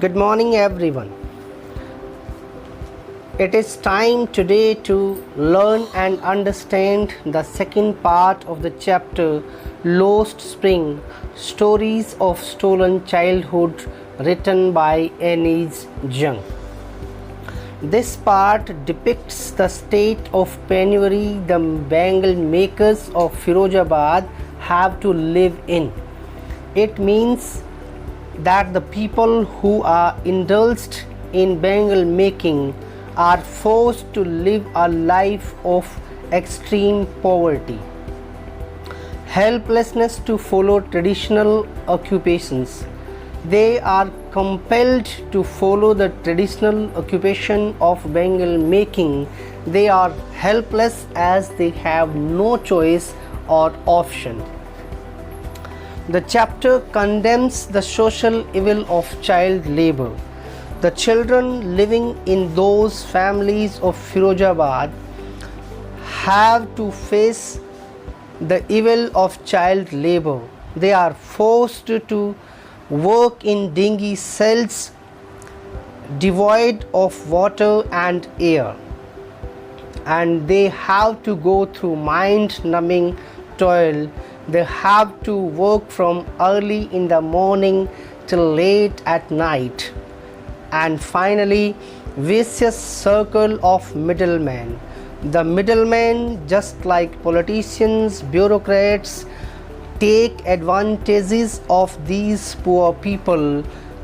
Good morning, everyone. It is time today to learn and understand the second part of the chapter Lost Spring Stories of Stolen Childhood, written by Anis Jung. This part depicts the state of penury the bangle makers of Firozabad have to live in. It means that the people who are indulged in bangle making are forced to live a life of extreme poverty, helplessness to follow traditional occupations. They are compelled to follow the traditional occupation of bangle making. They are helpless as they have no choice or option. The chapter condemns the social evil of child labor. The children living in those families of Firozabad have to face the evil of child labor. They are forced to work in dingy cells devoid of water and air, and they have to go through mind-numbing toil. They have to work from early in the morning till late at night. And finally, vicious circle of middlemen. The middlemen, just like politicians, bureaucrats, take advantages of these poor people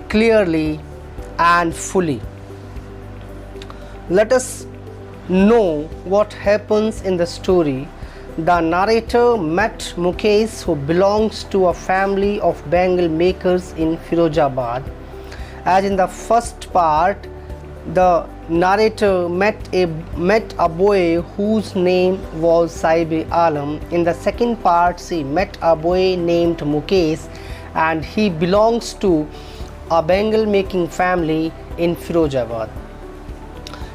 clearly and fully. Let us know what happens in the story. The narrator met Mukesh, who belongs to a family of bangle makers in Firozabad. As in the first part, the narrator met a boy whose name was Saib Alam. In the second part, she met a boy named Mukesh, and he belongs to a bangle making family in Firozabad.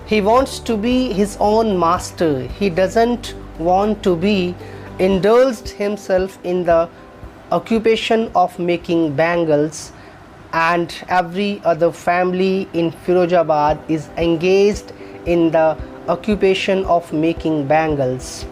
He wants to be his own master. He doesn't want to be indulged himself in the occupation of making bangles, and every other family in Firozabad is engaged in the occupation of making bangles.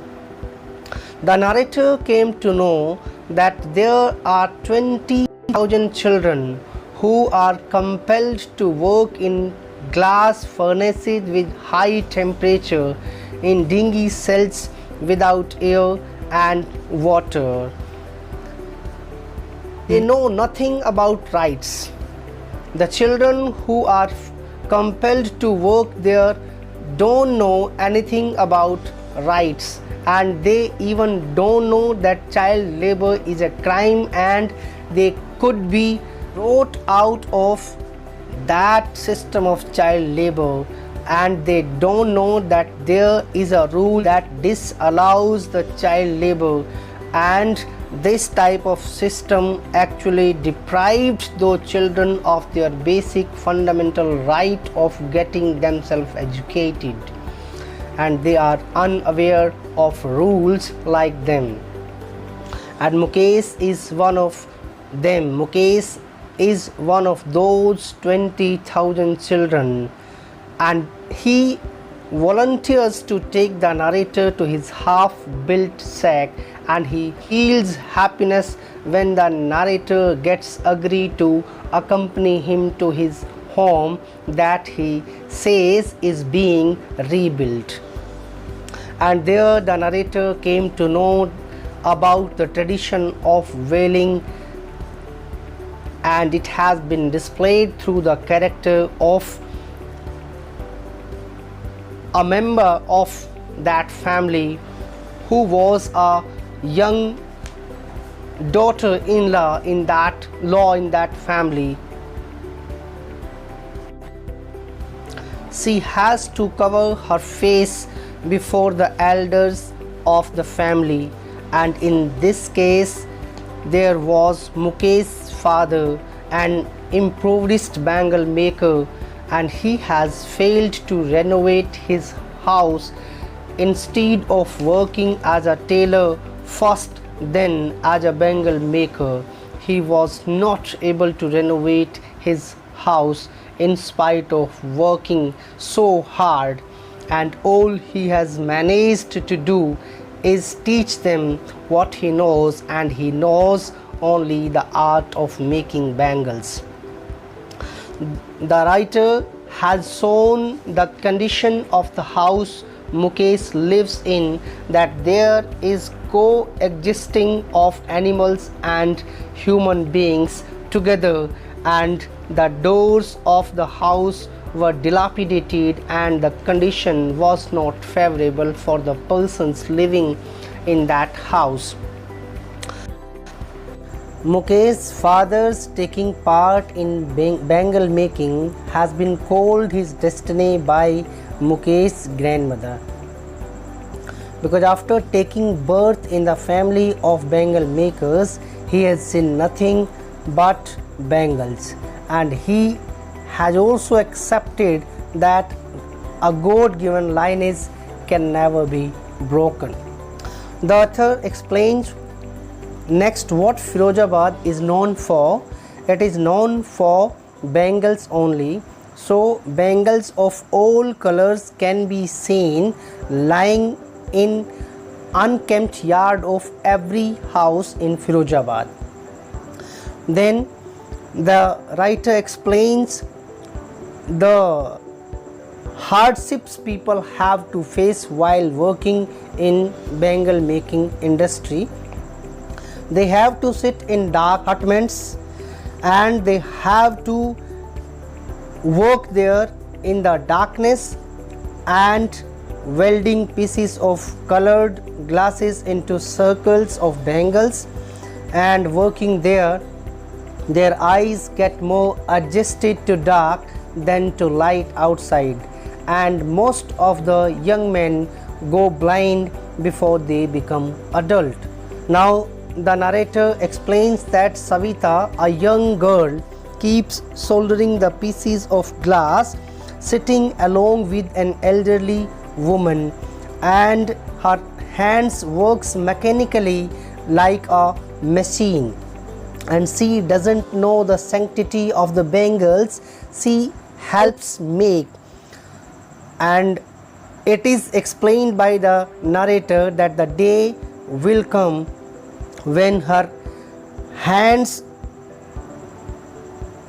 The narrator came to know that there are 20,000 children who are compelled to work in glass furnaces with high temperature, in dingy cells without air and water. They know nothing about rights. The children who are compelled to work there don't know anything about rights, and they even don't know that child labor is a crime and they could be brought out of that system of child labor. And they don't know that there is a rule that disallows the child labor, and this type of system actually deprived those children of their basic fundamental right of getting themselves educated, and they are unaware of rules like them. And Mukesh is one of them. Mukesh is one of those 20,000 children, and he volunteers to take the narrator to his half-built shack, and he feels happiness when the narrator gets agreed to accompany him to his home that he says is being rebuilt. And there the narrator came to know about the tradition of wailing, and it has been displayed through the character of a member of that family who was a young daughter-in-law in that family. She has to cover her face before the elders of the family, and in this case there was Mukesh's father, an improvised bangle maker, and he has failed to renovate his house. Instead of working as a tailor first, then as a bangle maker, he was not able to renovate his house in spite of working so hard, and all he has managed to do is teach them what he knows, and he knows only the art of making bangles. The writer has shown the condition of the house Mukesh lives in, that there is coexisting of animals and human beings together, and the doors of the house were dilapidated and the condition was not favorable for the persons living in that house. Mukesh's father's taking part in bangle making has been called his destiny by Mukesh's grandmother, because after taking birth in the family of bangle makers, he has seen nothing but bangles, and he has also accepted that a God-given lineage can never be broken. The author explains next what Firozabad is known for. It is known for bangles only. So bangles of all colors can be seen lying in unkempt yard of every house in Firozabad. Then the writer explains the hardships people have to face while working in bangle making industry. They have to sit in dark apartments, and they have to work there in the darkness and welding pieces of colored glasses into circles of bangles, and working there their eyes get more adjusted to dark than to light outside, and most of the young men go blind before they become adult. Now the narrator explains that Savita, a young girl, keeps soldering the pieces of glass, sitting along with an elderly woman, and her hands works mechanically like a machine, and she doesn't know the sanctity of the bangles she helps make. And it is explained by the narrator that the day will come when her hands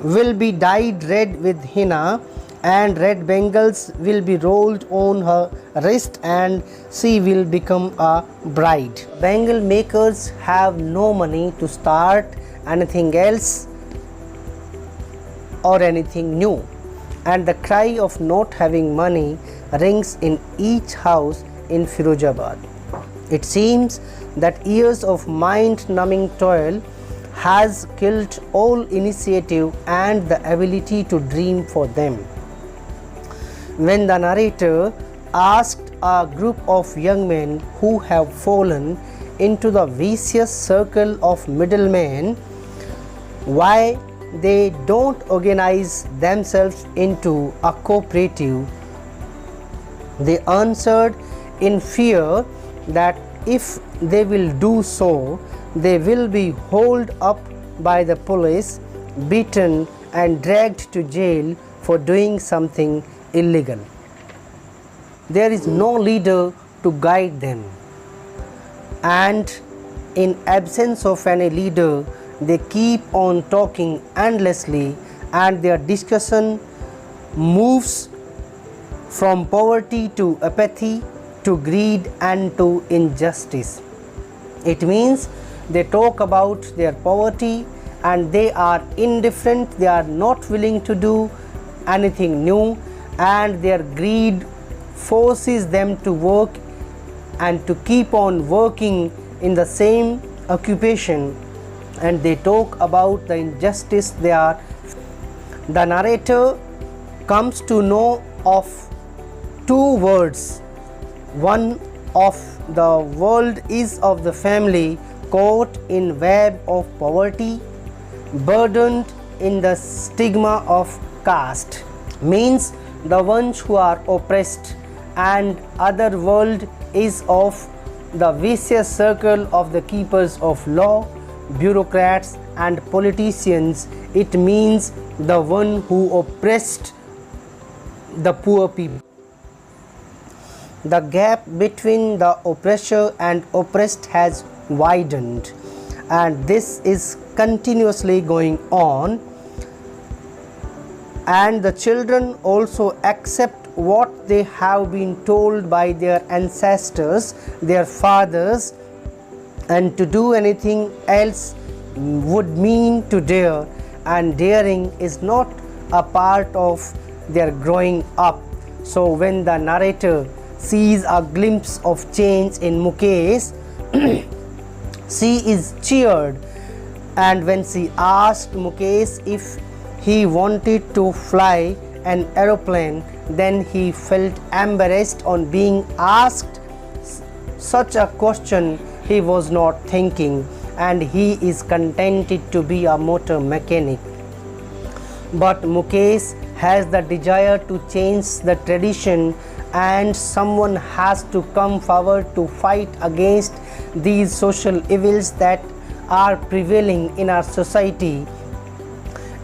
will be dyed red with henna, and red bangles will be rolled on her wrist, and she will become a bride. Bangle makers have no money to start anything else or anything new, and the cry of not having money rings in each house in Firozabad. It seems that years of mind-numbing toil has killed all initiative and the ability to dream for them. When the narrator asked a group of young men who have fallen into the vicious circle of middlemen why they don't organize themselves into a cooperative, they answered in fear that if they will do so, they will be hauled up by the police, beaten and dragged to jail for doing something illegal. There is no leader to guide them, and in absence of any leader, they keep on talking endlessly, and their discussion moves from poverty to apathy, to greed and to injustice. It means they talk about their poverty and they are indifferent, they are not willing to do anything new, and their greed forces them to work and to keep on working in the same occupation, and they talk about the injustice they are. The narrator comes to know of two words. One of the world is of the family caught in web of poverty, burdened in the stigma of caste, means the ones who are oppressed, and other world is of the vicious circle of the keepers of law, bureaucrats and politicians. It means the one who oppressed the poor people. The gap between the oppressor and oppressed has widened, and this is continuously going on, and the children also accept what they have been told by their ancestors, their fathers, and to do anything else would mean to dare, and daring is not a part of their growing up. So when the narrator sees a glimpse of change in Mukesh, she is cheered, and when she asked Mukesh if he wanted to fly an aeroplane, then he felt embarrassed on being asked such a question. He was not thinking, and he is contented to be a motor mechanic. But Mukesh has the desire to change the tradition, and someone has to come forward to fight against these social evils that are prevailing in our society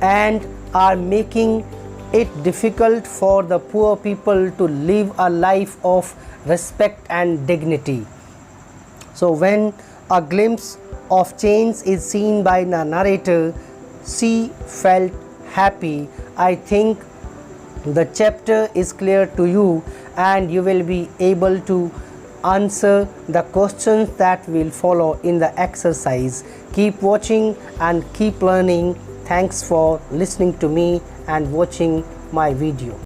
and are making it difficult for the poor people to live a life of respect and dignity. So when a glimpse of change is seen by the narrator, she felt happy. I think the chapter is clear to you, and you will be able to answer the questions that will follow in the exercise. Keep watching and keep learning. Thanks for listening to me and watching my video.